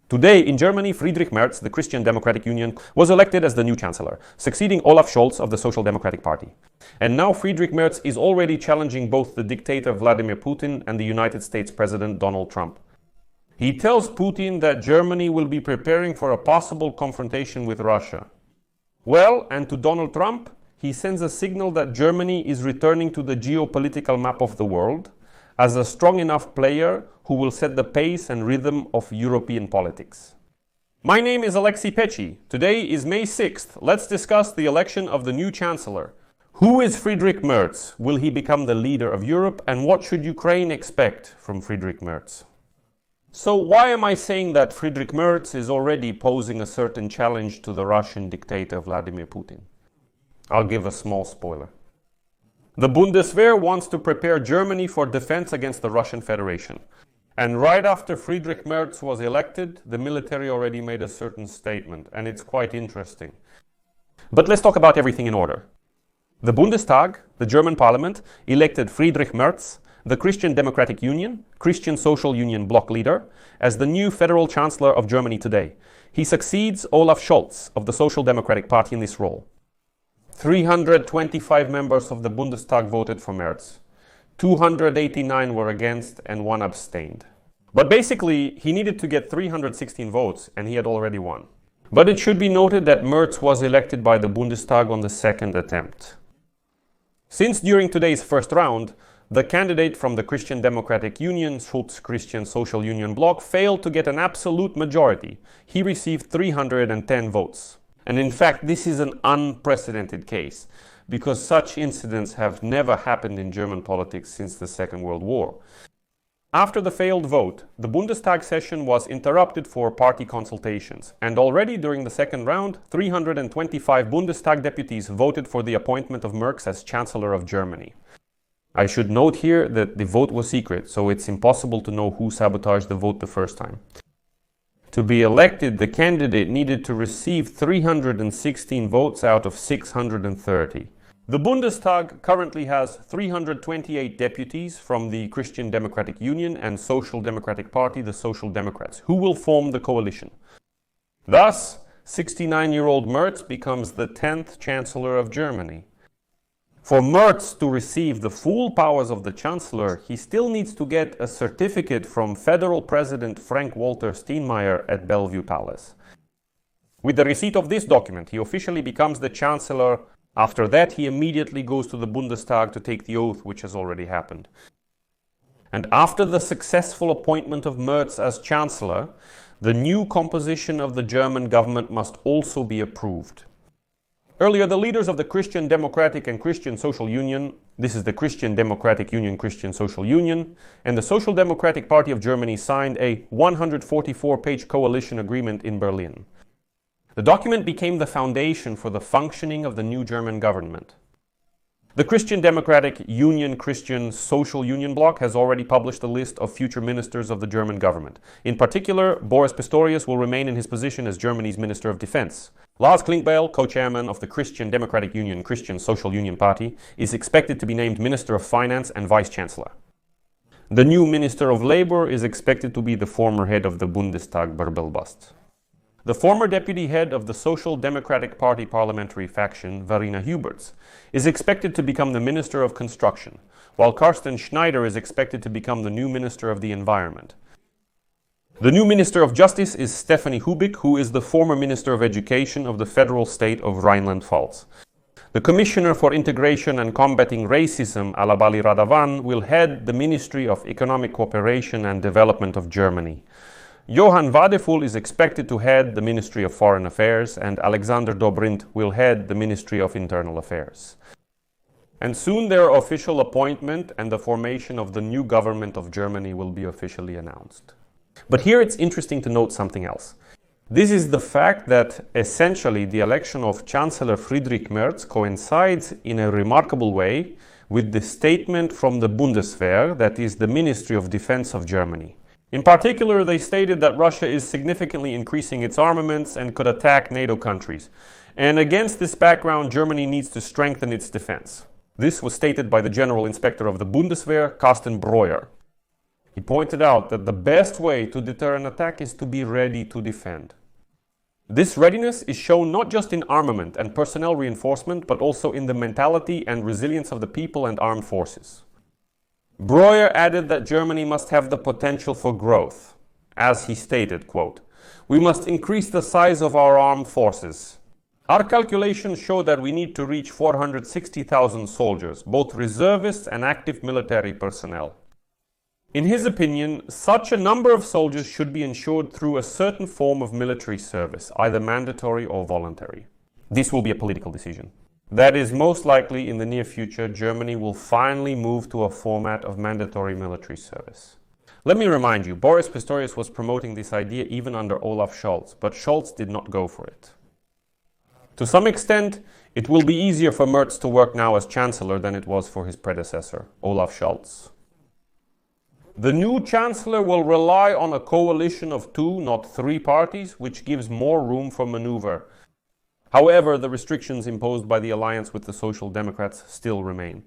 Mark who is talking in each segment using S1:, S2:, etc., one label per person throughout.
S1: Today, in Germany, Friedrich Merz, the Christian Democratic Union, was elected as the new Chancellor, succeeding Olaf Scholz of the Social Democratic Party. And now Friedrich Merz is already challenging both the dictator Vladimir Putin and the United States President Donald Trump. He tells Putin that Germany will be preparing for a possible confrontation with Russia. Well, and to Donald Trump, he sends a signal that Germany is returning to the geopolitical map of the world as a strong enough player who will set the pace and rhythm of European politics. My name is Alexei Pecci. Today is May 6th. Let's discuss the election of the new Chancellor. Who is Friedrich Merz? Will he become the leader of Europe? And what should Ukraine expect from Friedrich Merz? So why am I saying that Friedrich Merz is already posing a certain challenge to the Russian dictator Vladimir Putin? I'll give a small spoiler. The Bundeswehr wants to prepare Germany for defense against the Russian Federation. And right after Friedrich Merz was elected, the military already made a certain statement, and it's quite interesting. But let's talk about everything in order. The Bundestag, the German parliament, elected Friedrich Merz, the Christian Democratic Union, Christian Social Union bloc leader, as the new federal chancellor of Germany today. He succeeds Olaf Scholz of the Social Democratic Party in this role. 325 members of the Bundestag voted for Merz. 289 were against and 1 abstained. But basically, he needed to get 316 votes and he had already won. But it should be noted that Merz was elected by the Bundestag on the second attempt. Since during today's first round, the candidate from the Christian Democratic Union, Schulz Christian Social Union bloc, failed to get an absolute majority. He received 310 votes. And in fact, this is an unprecedented case, because such incidents have never happened in German politics since the Second World War. After the failed vote, the Bundestag session was interrupted for party consultations, and already during the second round, 325 Bundestag deputies voted for the appointment of Merz as Chancellor of Germany. I should note here that the vote was secret, so it's impossible to know who sabotaged the vote the first time. To be elected, the candidate needed to receive 316 votes out of 630. The Bundestag currently has 328 deputies from the Christian Democratic Union and Social Democratic Party, the Social Democrats, who will form the coalition. Thus, 69-year-old Merz becomes the 10th Chancellor of Germany. For Merz to receive the full powers of the Chancellor, he still needs to get a certificate from Federal President Frank-Walter Steinmeier at Bellevue Palace. With the receipt of this document, he officially becomes the Chancellor. After that, he immediately goes to the Bundestag to take the oath, which has already happened. And after the successful appointment of Merz as Chancellor, the new composition of the German government must also be approved. Earlier, the leaders of the Christian Democratic and Christian Social Union, this is the Christian Democratic Union, Christian Social Union, and the Social Democratic Party of Germany signed a 144-page coalition agreement in Berlin. The document became the foundation for the functioning of the new German government. The Christian Democratic Union, Christian Social Union bloc has already published a list of future ministers of the German government. In particular, Boris Pistorius will remain in his position as Germany's Minister of Defense. Lars Klingbeil, co-chairman of the Christian Democratic Union, Christian Social Union Party, is expected to be named Minister of Finance and Vice-Chancellor. The new Minister of Labor is expected to be the former head of the Bundestag, Bärbel Bast. The former deputy head of the Social Democratic Party parliamentary faction, Verena Huberts, is expected to become the Minister of Construction, while Carsten Schneider is expected to become the new Minister of the Environment. The new Minister of Justice is Stephanie Hubik, who is the former Minister of Education of the federal state of Rhineland-Pfalz. The Commissioner for Integration and Combating Racism, Alabali Radavan, will head the Ministry of Economic Cooperation and Development of Germany. Johann Wadefull is expected to head the Ministry of Foreign Affairs, and Alexander Dobrindt will head the Ministry of Internal Affairs. And soon their official appointment and the formation of the new government of Germany will be officially announced. But here it's interesting to note something else. This is the fact that essentially the election of Chancellor Friedrich Merz coincides in a remarkable way with the statement from the Bundeswehr, that is the Ministry of Defense of Germany. In particular, they stated that Russia is significantly increasing its armaments and could attack NATO countries. And against this background, Germany needs to strengthen its defense. This was stated by the General Inspector of the Bundeswehr, Carsten Breuer. He pointed out that the best way to deter an attack is to be ready to defend. This readiness is shown not just in armament and personnel reinforcement, but also in the mentality and resilience of the people and armed forces. Breuer added that Germany must have the potential for growth. As he stated, quote, "We must increase the size of our armed forces. Our calculations show that we need to reach 460,000 soldiers, both reservists and active military personnel." In his opinion, such a number of soldiers should be ensured through a certain form of military service, either mandatory or voluntary. This will be a political decision. That is, most likely in the near future, Germany will finally move to a format of mandatory military service. Let me remind you, Boris Pistorius was promoting this idea even under Olaf Scholz, but Scholz did not go for it. To some extent, it will be easier for Merz to work now as Chancellor than it was for his predecessor, Olaf Scholz. The new Chancellor will rely on a coalition of 2, not 3 parties, which gives more room for maneuver. However, the restrictions imposed by the alliance with the Social Democrats still remain.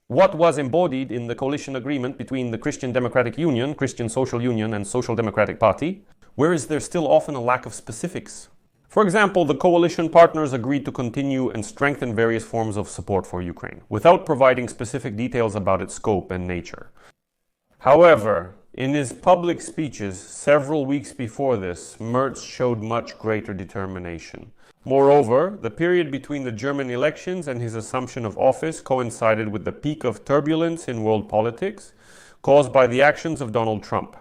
S1: What was embodied in the coalition agreement between the Christian Democratic Union, Christian Social Union, and Social Democratic Party? Where is there still often a lack of specifics? For example, the coalition partners agreed to continue and strengthen various forms of support for Ukraine, without providing specific details about its scope and nature. However, in his public speeches several weeks before this, Merz showed much greater determination. Moreover, the period between the German elections and his assumption of office coincided with the peak of turbulence in world politics caused by the actions of Donald Trump.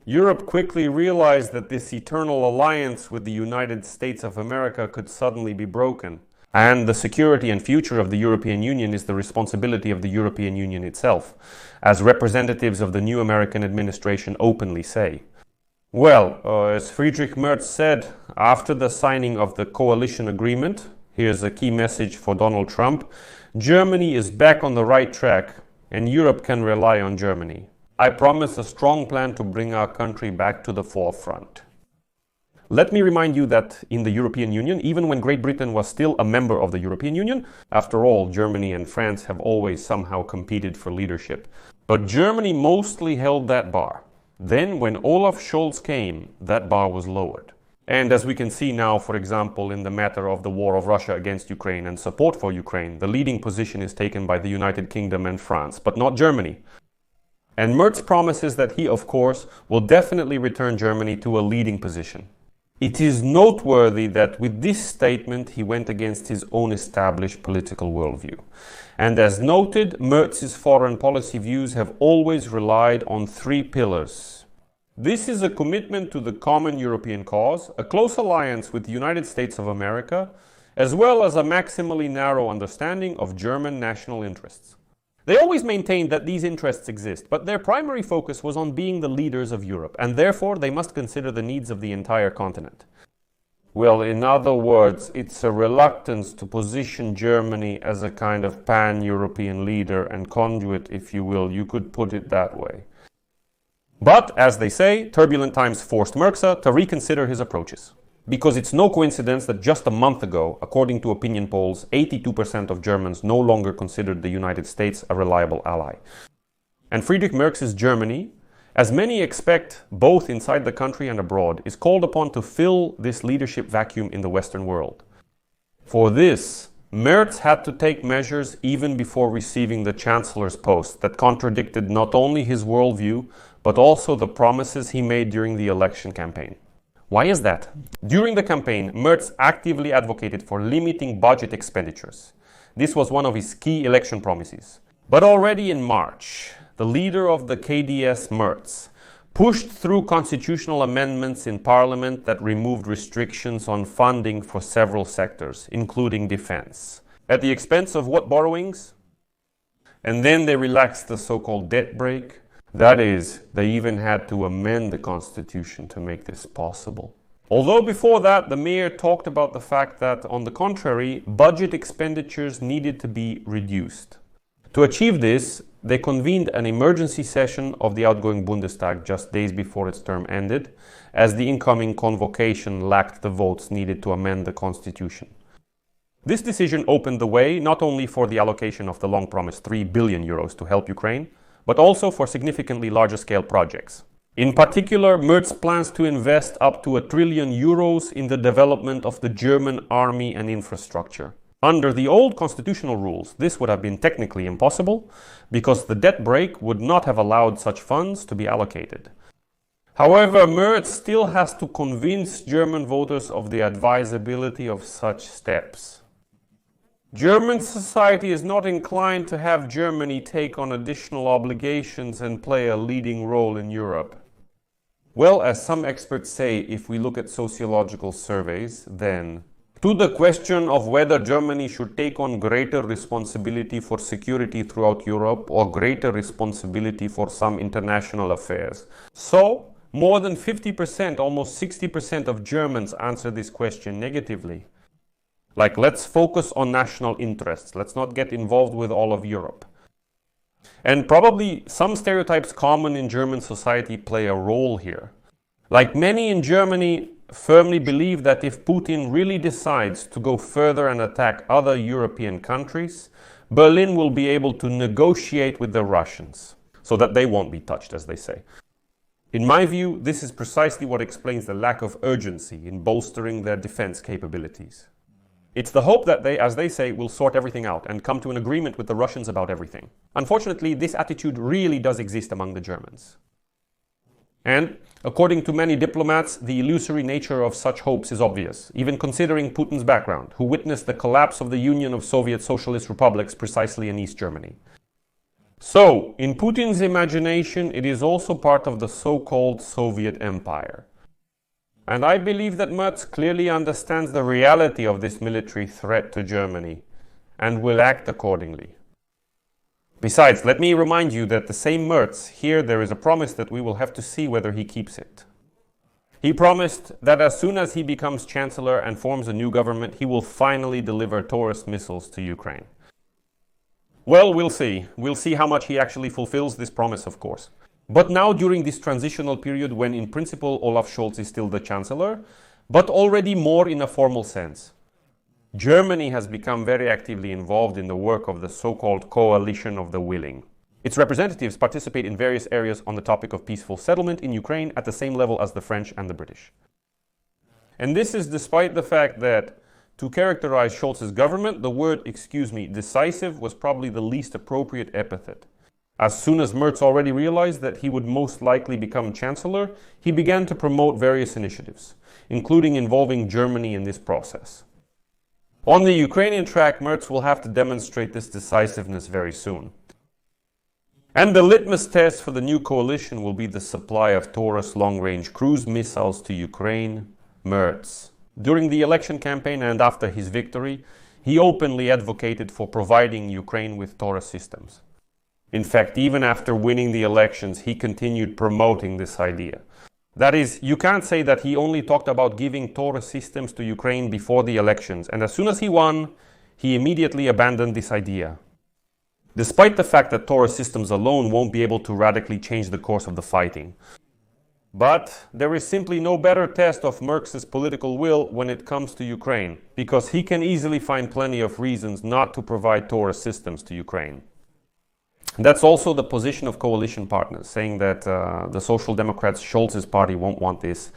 S1: Europe quickly realized that this eternal alliance with the United States of America could suddenly be broken. And the security and future of the European Union is the responsibility of the European Union itself, as representatives of the new American administration openly say. Well, as Friedrich Merz said, after the signing of the coalition agreement, here's a key message for Donald Trump, Germany is back on the right track, and Europe can rely on Germany. I promise a strong plan to bring our country back to the forefront. Let me remind you that in the European Union, even when Great Britain was still a member of the European Union, after all, Germany and France have always somehow competed for leadership. But Germany mostly held that bar. Then, when Olaf Scholz came, that bar was lowered. And as we can see now, for example, in the matter of the war of Russia against Ukraine and support for Ukraine, the leading position is taken by the United Kingdom and France, but not Germany. And Merz promises that he, of course, will definitely return Germany to a leading position. It is noteworthy that with this statement he went against his own established political worldview. And as noted, Merz's foreign policy views have always relied on 3 pillars. This is a commitment to the common European cause, a close alliance with the United States of America, as well as a maximally narrow understanding of German national interests. They always maintained that these interests exist, but their primary focus was on being the leaders of Europe, and therefore they must consider the needs of the entire continent. Well, in other words, it's a reluctance to position Germany as a kind of pan-European leader and conduit, if you will, you could put it that way. But, as they say, turbulent times forced Merz to reconsider his approaches. Because it's no coincidence that just a month ago, according to opinion polls, 82% of Germans no longer considered the United States a reliable ally. And Friedrich Merz's Germany, as many expect both inside the country and abroad, is called upon to fill this leadership vacuum in the Western world. For this, Merz had to take measures even before receiving the Chancellor's post that contradicted not only his worldview, but also the promises he made during the election campaign. Why is that? During the campaign, Merz actively advocated for limiting budget expenditures. This was one of his key election promises. But already in March, the leader of the KDS, Merz, pushed through constitutional amendments in parliament that removed restrictions on funding for several sectors, including defense. At the expense of what borrowings? And then they relaxed the so-called debt brake. That is, they even had to amend the constitution to make this possible. Although before that, the mayor talked about the fact that, on the contrary, budget expenditures needed to be reduced. To achieve this, they convened an emergency session of the outgoing Bundestag just days before its term ended, as the incoming convocation lacked the votes needed to amend the constitution. This decision opened the way not only for the allocation of the long-promised 3 billion euros to help Ukraine, but also for significantly larger scale projects. In particular, Merz plans to invest up to €1 trillion in the development of the German army and infrastructure. Under the old constitutional rules, this would have been technically impossible because the debt brake would not have allowed such funds to be allocated. However, Merz still has to convince German voters of the advisability of such steps. German society is not inclined to have Germany take on additional obligations and play a leading role in Europe. Well, as some experts say, if we look at sociological surveys, then to the question of whether Germany should take on greater responsibility for security throughout Europe or greater responsibility for some international affairs. So, more than 50%, almost 60% of Germans answer this question negatively. Like, let's focus on national interests. Let's not get involved with all of Europe. And probably some stereotypes common in German society play a role here. Like many in Germany firmly believe that if Putin really decides to go further and attack other European countries, Berlin will be able to negotiate with the Russians, so that they won't be touched, as they say. In my view, this is precisely what explains the lack of urgency in bolstering their defense capabilities. It's the hope that they, as they say, will sort everything out and come to an agreement with the Russians about everything. Unfortunately, this attitude really does exist among the Germans. And, according to many diplomats, the illusory nature of such hopes is obvious, even considering Putin's background, who witnessed the collapse of the Union of Soviet Socialist Republics precisely in East Germany. So, in Putin's imagination, it is also part of the so-called Soviet Empire. And I believe that Merz clearly understands the reality of this military threat to Germany and will act accordingly. Besides, let me remind you that the same Merz, here there is a promise that we will have to see whether he keeps it. He promised that as soon as he becomes Chancellor and forms a new government, he will finally deliver Taurus missiles to Ukraine. Well, we'll see. We'll see how much he actually fulfills this promise, of course. But now, during this transitional period when in principle Olaf Scholz is still the Chancellor, but already more in a formal sense, Germany has become very actively involved in the work of the so-called Coalition of the Willing. Its representatives participate in various areas on the topic of peaceful settlement in Ukraine at the same level as the French and the British. And this is despite the fact that, to characterize Scholz's government, the word, decisive was probably the least appropriate epithet. As soon as Merz already realized that he would most likely become Chancellor, he began to promote various initiatives, including involving Germany in this process. On the Ukrainian track, Merz will have to demonstrate this decisiveness very soon. And the litmus test for the new coalition will be the supply of Taurus long-range cruise missiles to Ukraine. Merz, during the election campaign and after his victory, he openly advocated for providing Ukraine with Taurus systems. In fact, even after winning the elections, he continued promoting this idea. That is, you can't say that he only talked about giving Taurus systems to Ukraine before the elections, and as soon as he won, he immediately abandoned this idea. Despite the fact that Taurus systems alone won't be able to radically change the course of the fighting. But there is simply no better test of Merz's political will when it comes to Ukraine, because he can easily find plenty of reasons not to provide Taurus systems to Ukraine. That's also the position of coalition partners, saying that the Social Democrats, Scholz's party, won't want this.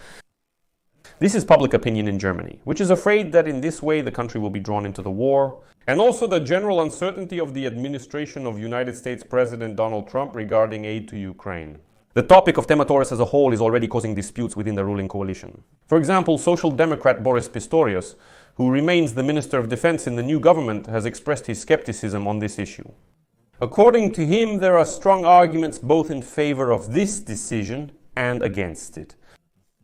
S1: This is public opinion in Germany, which is afraid that in this way the country will be drawn into the war, and also the general uncertainty of the administration of United States President Donald Trump regarding aid to Ukraine. The topic of Taurus as a whole is already causing disputes within the ruling coalition. For example, Social Democrat Boris Pistorius, who remains the Minister of Defense in the new government, has expressed his skepticism on this issue. According to him, there are strong arguments both in favor of this decision and against it.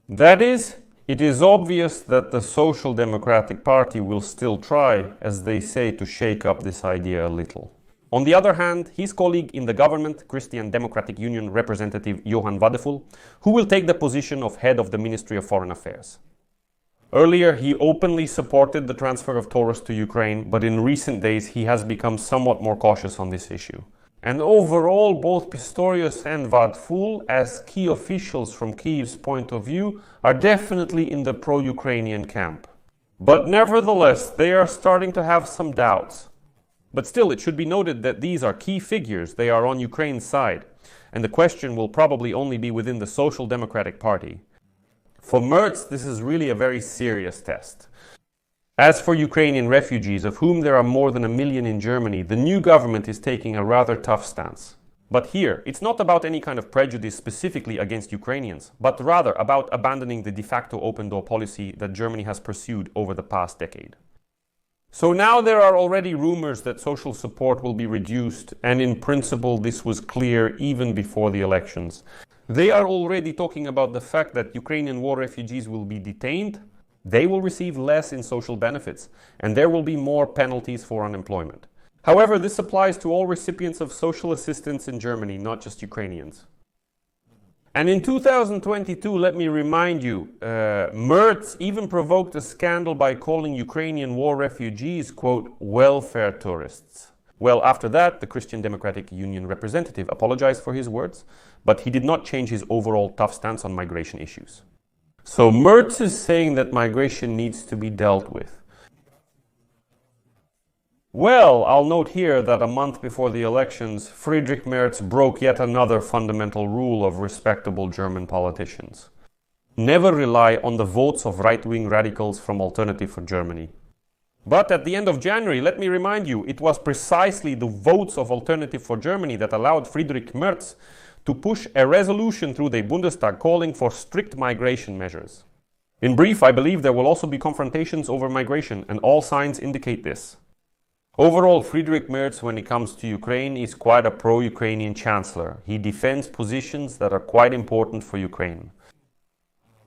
S1: That is, it is obvious that the Social Democratic Party will still try, as they say, to shake up this idea a little. On the other hand, his colleague in the government, Christian Democratic Union representative Johann Wadefull, who will take the position of head of the Ministry of Foreign Affairs. Earlier, he openly supported the transfer of Taurus to Ukraine, but in recent days he has become somewhat more cautious on this issue. And overall, both Pistorius and Wadefull, as key officials from Kyiv's point of view, are definitely in the pro-Ukrainian camp. But nevertheless, they are starting to have some doubts. But still, it should be noted that these are key figures. They are on Ukraine's side. And the question will probably only be within the Social Democratic Party. For Merz, this is really a very serious test. As for Ukrainian refugees, of whom there are more than 1 million in Germany, the new government is taking a rather tough stance. But here, it's not about any kind of prejudice specifically against Ukrainians, but rather about abandoning the de facto open-door policy that Germany has pursued over the past decade. So now there are already rumors that social support will be reduced, and in principle this was clear even before the elections. They are already talking about the fact that Ukrainian war refugees will be detained, they will receive less in social benefits, and there will be more penalties for unemployment. However, this applies to all recipients of social assistance in Germany, not just Ukrainians. And in 2022, let me remind you, Merz even provoked a scandal by calling Ukrainian war refugees, quote, welfare tourists. Well, after that, the Christian Democratic Union representative apologized for his words, but he did not change his overall tough stance on migration issues. So Merz is saying that migration needs to be dealt with. Well, I'll note here that a month before the elections, Friedrich Merz broke yet another fundamental rule of respectable German politicians. Never rely on the votes of right-wing radicals from Alternative for Germany. But at the end of January, let me remind you, it was precisely the votes of Alternative for Germany that allowed Friedrich Merz to push a resolution through the Bundestag calling for strict migration measures. In brief, I believe there will also be confrontations over migration, and all signs indicate this. Overall, Friedrich Merz, when it comes to Ukraine, is quite a pro-Ukrainian chancellor. He defends positions that are quite important for Ukraine.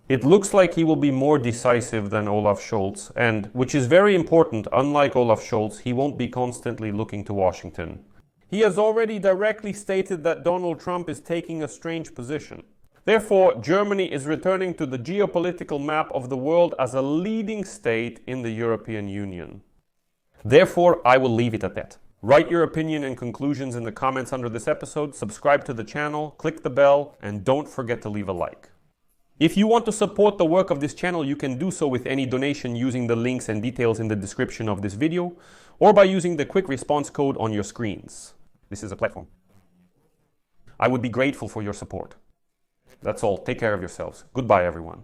S1: It looks like he will be more decisive than Olaf Scholz, and, which is very important, unlike Olaf Scholz, he won't be constantly looking to Washington. He has already directly stated that Donald Trump is taking a strange position. Therefore, Germany is returning to the geopolitical map of the world as a leading state in the European Union. Therefore, I will leave it at that. Write your opinion and conclusions in the comments under this episode, subscribe to the channel, click the bell, and don't forget to leave a like. If you want to support the work of this channel, you can do so with any donation using the links and details in the description of this video, or by using the quick response code on your screens. This is a platform. I would be grateful for your support. That's all. Take care of yourselves. Goodbye, everyone.